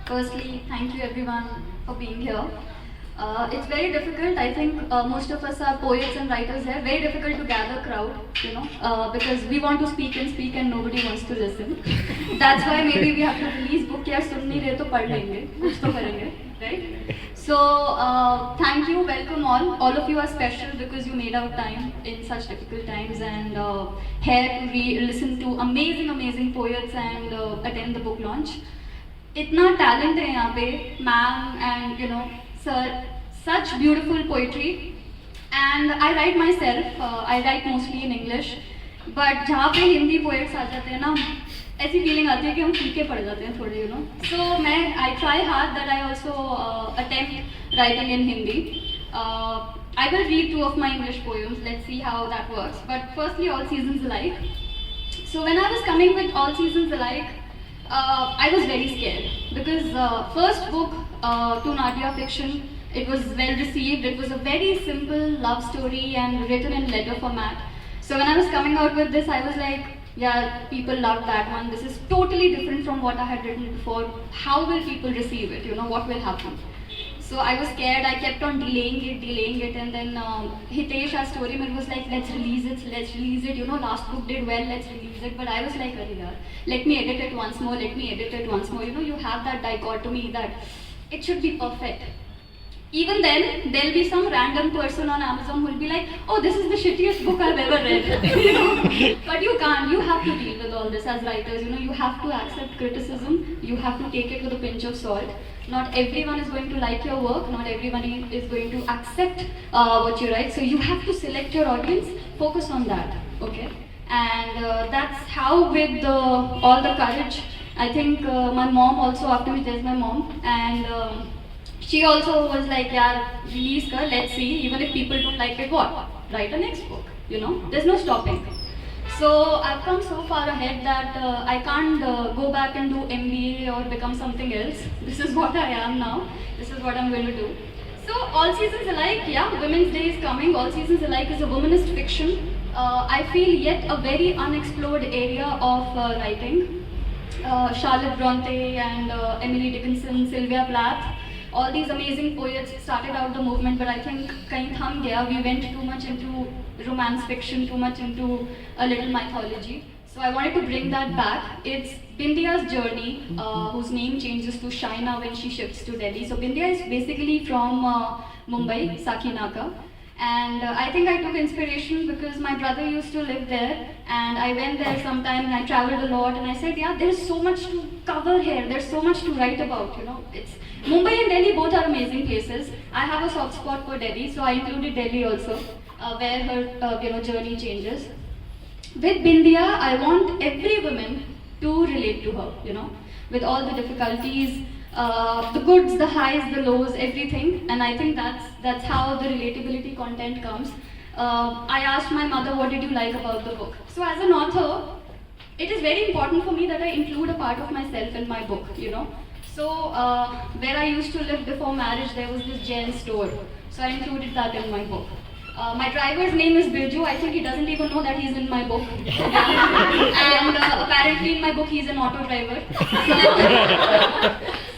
Firstly, thank you everyone for being here. It's very difficult. I think most of us are poets and writers here. Very difficult to gather crowd, because we want to speak and nobody wants to listen. That's why maybe we have to release book. यार सुन नहीं रहे तो पढ़ लेंगे, कुछ तो करेंगे, right? So thank you, welcome all. All of you are special because you made out time in such difficult times and here to listen to amazing poets and attend the book launch. इतना talent है यहाँ पे ma'am and sir such beautiful poetry and I right my self I right mostly in English but जहाँ पे Hindi poets आ जाते हैं ना ऐसी फीलिंग आती है कि हम फीके पड़ जाते हैं थोड़े सो मैं I try hard that I also attempt writing in Hindi I will read two of my English poems. Let's see how that works. But firstly, All Seasons Alike. So when I was coming with All Seasons Alike, I was very scared because first book to Nadia fiction, it was well received. It was a very simple love story and written in letter format. So when I was coming out with this, I was like, yeah, people loved that one. This is totally different from what I had written before. How will people receive it? What will happen? So I was scared. I kept on delaying it, and then Hitesh, our story man, was like, let's release it. Last book did well, let's release it. But I was like, yaar, let me edit it once more. You have that dichotomy that it should be perfect. Even then, there'll be some random person on Amazon who'll be like, oh, this is the shittiest book I've ever read. But you can't. You have to deal with all this as writers. You have to accept criticism. You have to take it with a pinch of salt. Not everyone is going to like your work. Not everybody is going to accept what you write. So you have to select your audience. Focus on that. Okay? And that's how with all the courage, I think my mom also, after me, there's my mom. And she also was like, yeah, release kar, let's see, even if people don't like it, what? Write a next book, there's no stopping. So I've come so far ahead that I can't go back and do MBA or become something else. This is what I am now. This is what I'm going to do. So All Seasons Alike, yeah, Women's Day is coming. All Seasons Alike is a womanist fiction. I feel yet a very unexplored area of writing. Charlotte Bronte and Emily Dickinson, Sylvia Plath, all these amazing poets started out the movement, but I think kahin thum gaya. We went too much into romance fiction, too much into a little mythology. So I wanted to bring that back. It's Bindiya's journey, whose name changes to Shaina when she shifts to Delhi. So Bindiya is basically from Mumbai, Sakinaka. And I think I took inspiration because my brother used to live there and I went there sometime and I traveled a lot and I said, yeah, there's so much to cover here, there's so much to write about, It's Mumbai and Delhi both are amazing places. I have a soft spot for Delhi, so I included Delhi also, where her journey changes. With Bindiya, I want every woman to relate to her, with all the difficulties, the goods, the highs, the lows, everything. And I think that's how the relatability content comes. I asked my mother, what did you like about the book? So as an author, it is very important for me that I include a part of myself in my book, So where I used to live before marriage, there was this Jain store. So I included that in my book. My driver's name is Birju. I think he doesn't even know that he's in my book. And apparently in my book he's an auto driver.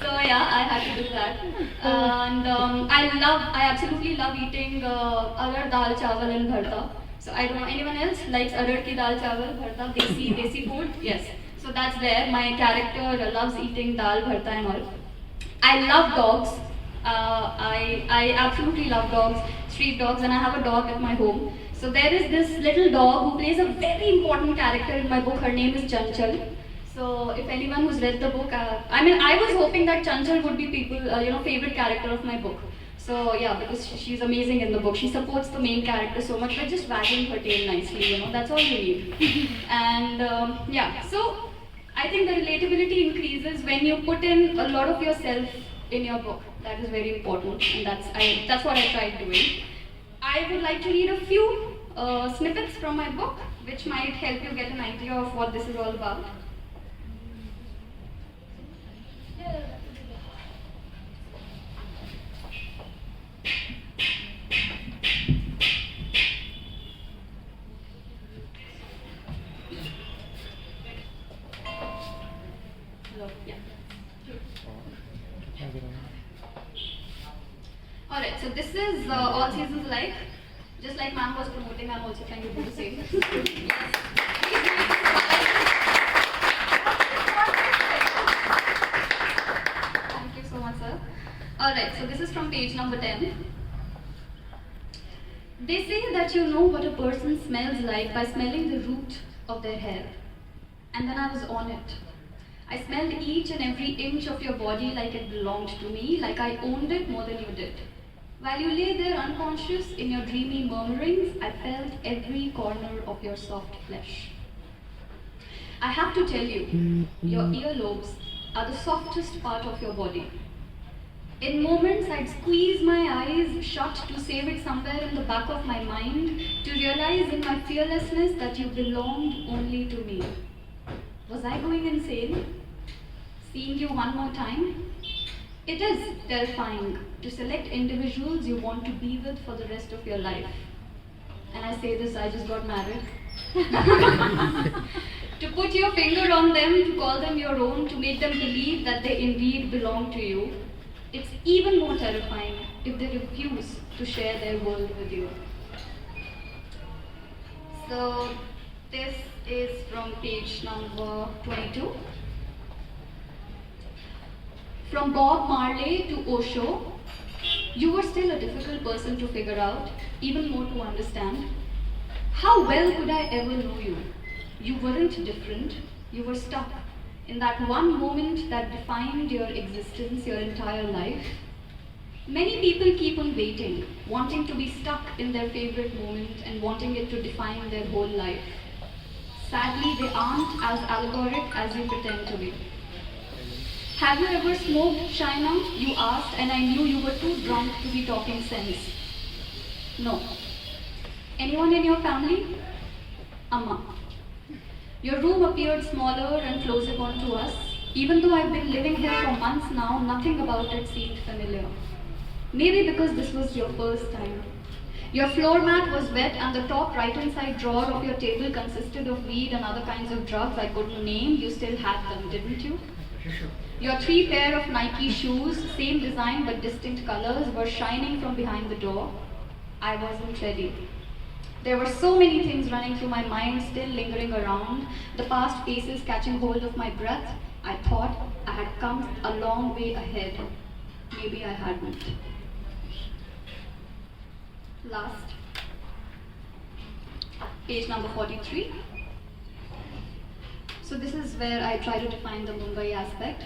So yeah, I had to do that. And I absolutely love eating arad dal chawal and bharta. So I don't know, anyone else likes arad ki dal chawal, bharta, desi food? Yes. So that's there. My character loves eating dal, bharta and all. I love dogs. I absolutely love dogs, street dogs, and I have a dog at my home. So there is this little dog who plays a very important character in my book. Her name is Chanchal. So if anyone who's read the book, I was hoping that Chanchal would be people, favorite character of my book. So yeah, because she's amazing in the book. She supports the main character so much by just wagging her tail nicely, that's all you need. And yeah, so I think the relatability increases when you put in a lot of yourself in your book. That is very important, and that's what I tried doing. I would like to read a few snippets from my book, which might help you get an idea of what this is all about. Yeah. Alright, so this is All Seasons Like. Just like ma'am was promoting, I'm also trying to do the same. Yes. Thank you so much, sir. Alright, so this is from page number 10. They say that you know what a person smells like by smelling the root of their hair. And then I was on it. I smelled each and every inch of your body like it belonged to me, like I owned it more than you did. While you lay there unconscious in your dreamy murmurings, I felt every corner of your soft flesh. I have to tell you, your earlobes are the softest part of your body. In moments, I'd squeeze my eyes shut to save it somewhere in the back of my mind, to realize in my fearlessness that you belonged only to me. Was I going insane? Seeing you one more time? It is terrifying to select individuals you want to be with for the rest of your life. And I say this, I just got married. To put your finger on them, to call them your own, to make them believe that they indeed belong to you. It's even more terrifying if they refuse to share their world with you. So, this is from page number 22. From Bob Marley to Osho, you were still a difficult person to figure out, even more to understand. How well could I ever know you? You weren't different, you were stuck in that one moment that defined your existence, your entire life. Many people keep on waiting, wanting to be stuck in their favorite moment and wanting it to define their whole life. Sadly, they aren't as allegoric as you pretend to be. Have you ever smoked, China? You asked, and I knew you were too drunk to be talking sense. No. Anyone in your family? Amma. Your room appeared smaller and closer onto us. Even though I've been living here for months now, nothing about it seemed familiar. Maybe because this was your first time. Your floor mat was wet and the top right-hand side drawer of your table consisted of weed and other kinds of drugs I couldn't name. You still had them, didn't you? Your 3 pair of Nike shoes, same design but distinct colors, were shining from behind the door. I wasn't ready. There were so many things running through my mind, still lingering around, the past faces catching hold of my breath. I thought I had come a long way ahead. Maybe I hadn't. Last. Page number 43. So this is where I try to define the Mumbai aspect.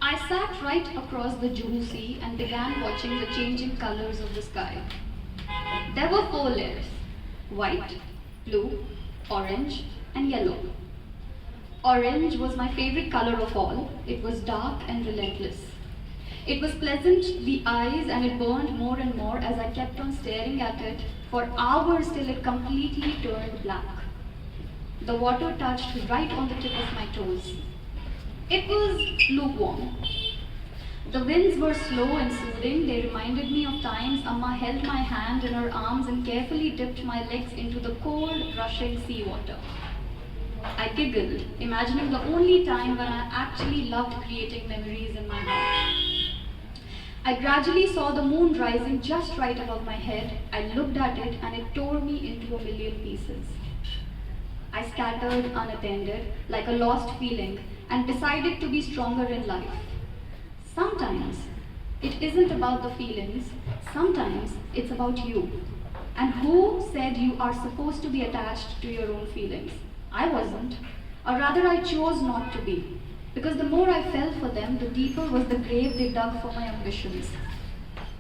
I sat right across the Juhu Sea and began watching the changing colors of the sky. There were 4 layers: white, blue, orange, and yellow. Orange was my favorite color of all. It was dark and relentless. It was pleasant to the eyes and it burned more and more as I kept on staring at it for hours till it completely turned black. The water touched right on the tip of my toes. It was lukewarm. The winds were slow and soothing. They reminded me of times Amma held my hand in her arms and carefully dipped my legs into the cold, rushing seawater. I giggled, imagining the only time when I actually loved creating memories in my heart. I gradually saw the moon rising just right above my head. I looked at it and it tore me into a million pieces. I scattered unattended, like a lost feeling, and decided to be stronger in life. Sometimes it isn't about the feelings, sometimes it's about you. And who said you are supposed to be attached to your own feelings? I wasn't, or rather I chose not to be. Because the more I fell for them, the deeper was the grave they dug for my ambitions.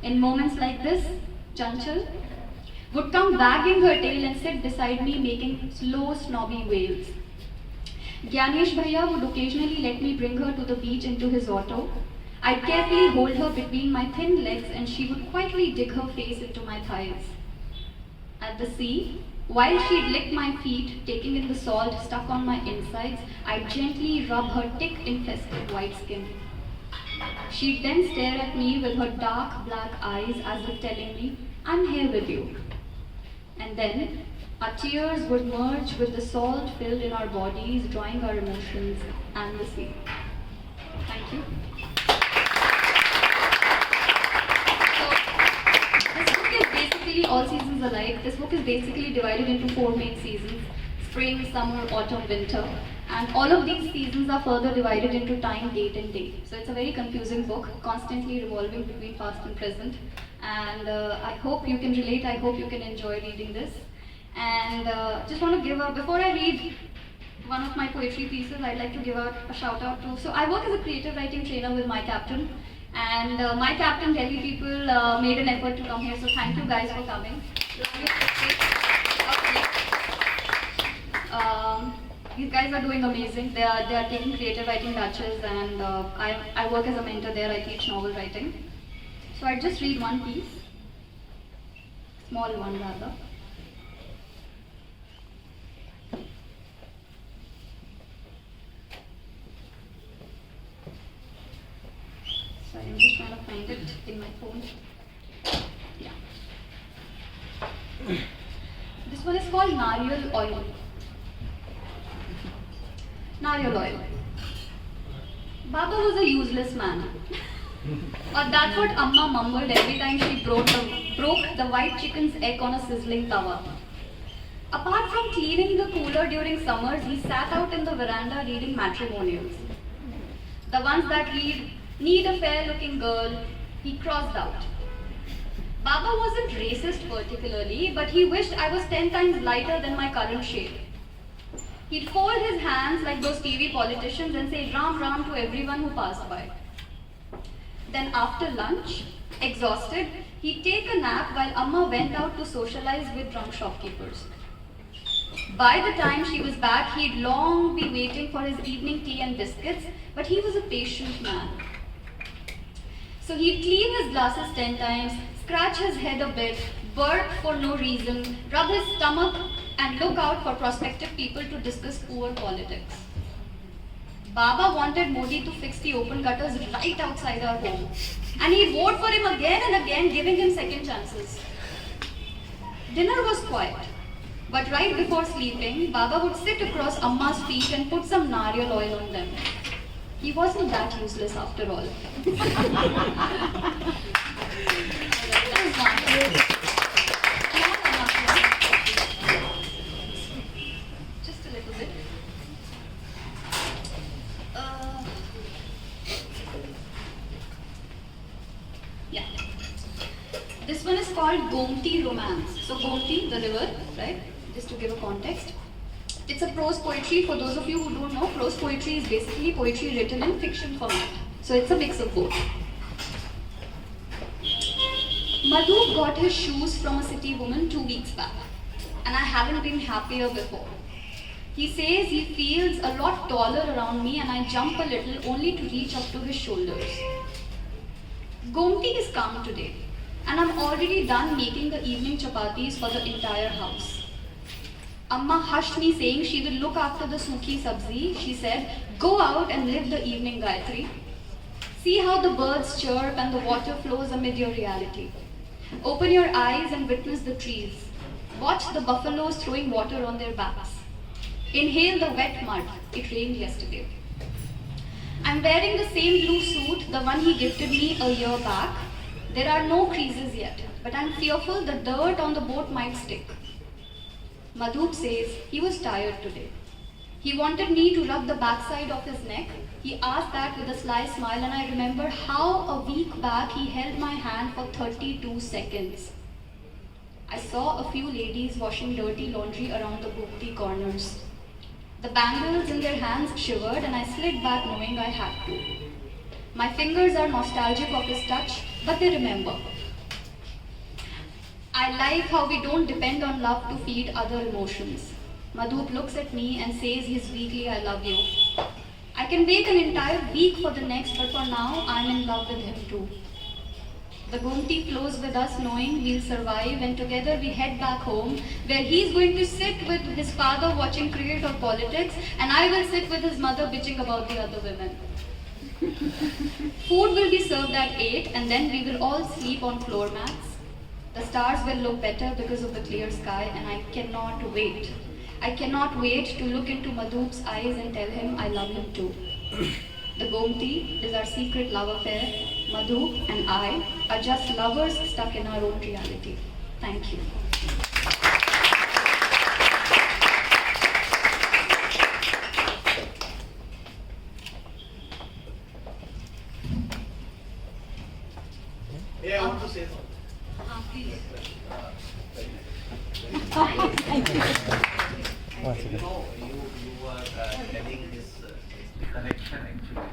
In moments like this, Chanchal would come wagging her tail and sit beside me making slow, snobby wails. Gyanesh Bhaiya would occasionally let me bring her to the beach into his auto. I'd carefully hold her between my thin legs and she would quietly dig her face into my thighs. At the sea, while she'd lick my feet, taking in the salt stuck on my insides, I'd gently rub her tick-infested white skin. She'd then stare at me with her dark black eyes as if telling me, I'm here with you. And then, our tears would merge with the salt filled in our bodies, drying our emotions and the sea. Thank you. all seasons alike. This book is basically divided into 4 main seasons: spring, summer, autumn, winter. And all of these seasons are further divided into time, date, and day. So it's a very confusing book, constantly revolving between past and present. And I hope you can relate. I hope you can enjoy reading this. And just want to give a, before I read one of my poetry pieces, I'd like to give out a shout out to, so I work as a creative writing trainer with My Captain, and My Captain Delhi people made an effort to come here, so thank you guys for coming. These guys are doing amazing. They are taking creative writing batches, and I work as a mentor there. I teach novel writing. So I just read one piece, small one rather. Sorry, I'm just trying to find it in my phone. Yeah. This one is called Nariyal Oil. Nariyal oil. Baba was a useless man. Or that's what Amma mumbled every time she broke the white chicken's egg on a sizzling tawa. Apart from cleaning the cooler during summers, he sat out in the veranda reading matrimonials. The ones that read, "Need a fair-looking girl," he crossed out. Baba wasn't racist particularly, but he wished I was 10 times lighter than my current shade. He'd fold his hands like those TV politicians and say "Ram Ram" to everyone who passed by. Then after lunch, exhausted, he'd take a nap while Amma went out to socialize with drunk shopkeepers. By the time she was back, he'd long be waiting for his evening tea and biscuits, but he was a patient man. So he'd clean his glasses 10 times, scratch his head a bit, burp for no reason, rub his stomach, and look out for prospective people to discuss poor politics. Baba wanted Modi to fix the open gutters right outside our home, and he'd vote for him again and again, giving him second chances. Dinner was quiet, but right before sleeping, Baba would sit across Amma's feet and put some nariyal oil on them. He wasn't that useless after all. Just a little bit. Yeah. This one is called Gomti Romance. So Gomti, the river, right? Just to give a context. It's a prose poetry. For those of you who don't know, prose poetry is basically poetry written in fiction format. So it's a mix of both. Madhu got his shoes from a city woman 2 weeks back, and I haven't been happier before. He says he feels a lot taller around me and I jump a little only to reach up to his shoulders. Gomti is calm today, and I'm already done making the evening chapatis for the entire house. Amma hushed me saying she will look after the suki sabzi. She said, "Go out and live the evening Gayatri. See how the birds chirp and the water flows amid your reality. Open your eyes and witness the trees. Watch the buffaloes throwing water on their backs. Inhale the wet mud. It rained yesterday." I'm wearing the same blue suit, the one he gifted me a year back. There are no creases yet, but I'm fearful the dirt on the boat might stick. Madhub says he was tired today. He wanted me to rub the backside of his neck. He asked that with a sly smile, and I remember how a week back he held my hand for 32 seconds. I saw a few ladies washing dirty laundry around the Gupti corners. The bangles in their hands shivered and I slid back knowing I had to. My fingers are nostalgic of his touch, but they remember. I like how we don't depend on love to feed other emotions. Madhub looks at me and says his weekly "I love you." I can wait an entire week for the next, but for now, I'm in love with him too. The Gomti flows with us knowing we'll survive, and together we head back home where he's going to sit with his father watching cricket or politics, and I will sit with his mother bitching about the other women. Food will be served at 8 and then we will all sleep on floor mats. The stars will look better because of the clear sky, and I cannot wait. I cannot wait to look into Madhub's eyes and tell him I love him too. The Gomti is our secret love affair. Madhub and I are just lovers stuck in our own reality. Thank you. Yeah, I want to say something. Please. You know, you were telling this the connection actually.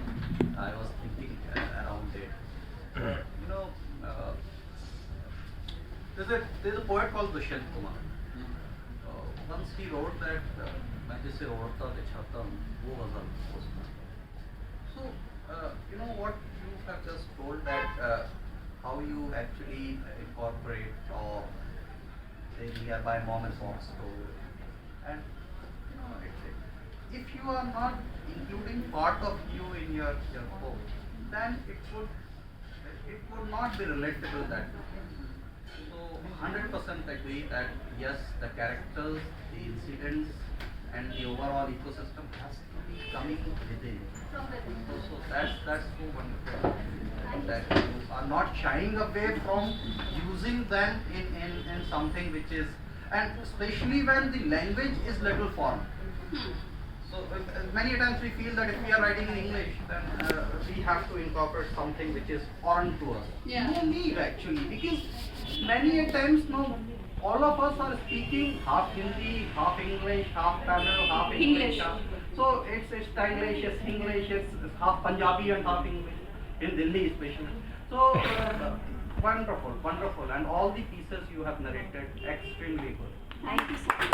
I was thinking around it. You know, there's a poet called Dushyanth Kumar. Once he wrote that मैं जिसे ओढ़ता बिछाता हूँ वो गजल उसमें. So you know what you have just told that how you actually incorporate or the nearby mom and pop store, and you know if you are not including part of you in your book, then it would not be relatable that way. So 100% agree that yes, the characters, the incidents, and the overall ecosystem has to be coming within. From within. So that's so wonderful that you are not shying away from using them in something which is, and especially when the language is little foreign. So many times we feel that if we are writing in English, then we have to incorporate something which is foreign to us. Yeah. No need actually, because many a times no, all of us are speaking half Hindi, half English, half Tamil, half English. So it's stylish, it's English, it's half Punjabi and half English, in Delhi especially. So wonderful, wonderful, and all the pieces you have narrated extremely good. Thank you so much.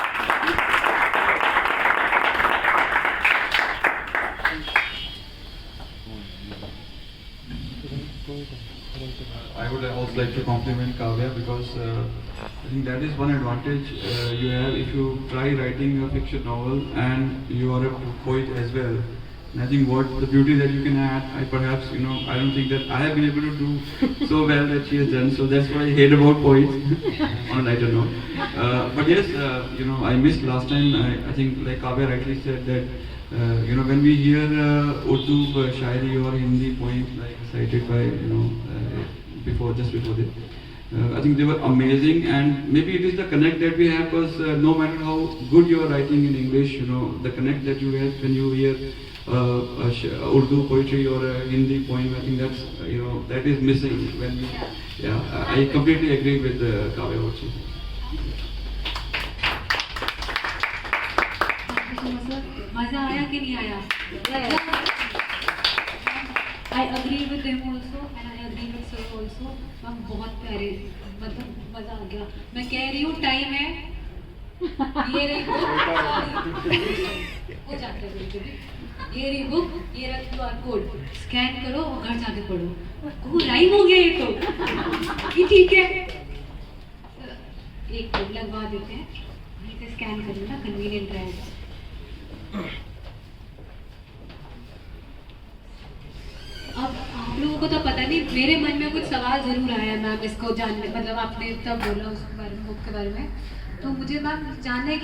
I would also like to compliment Kavya because I think that is one advantage you have if you try writing a fiction novel and you are a poet as well. And I think what the beauty that you can add, I don't think that I have been able to do so well that she has done. So that's what I hate about poets on a lighter note. But yes, I missed last time. I think like Kavya rightly said that when we hear Urdu shairi or Hindi poems like cited by before this, I think they were amazing, and maybe it is the connect that we have because no matter how good you are writing in English, the connect that you have when you hear Urdu poetry or a Hindi poem, I think that's that is missing when we. Yeah, I completely agree with Kavya also. मजा आया कि नहीं आया? I agree with them also and I agree with sir also. हम बहुत प्यारे, मतलब मजा आ गया. मैं कह रही हूँ टाइम है. ये रही बुक. हो जाता है बिल्कुल. ये रही बुक, ये रहा QR कोड. स्कैन करो और घर जाके पढ़ो. वो राइम हो गया ये तो. ये ठीक है. एक कोड लगवा देते हैं. इसे स्कैन कर लेना, कन्वीनियंट रहेगा. अब आप लोगों को तो पता नहीं, मेरे मन में कुछ सवाल जरूर आया मैम इसको जानने, मतलब आपने तब बोला उस बारे में, बुक के बारे में, तो मुझे मैम जानना है कि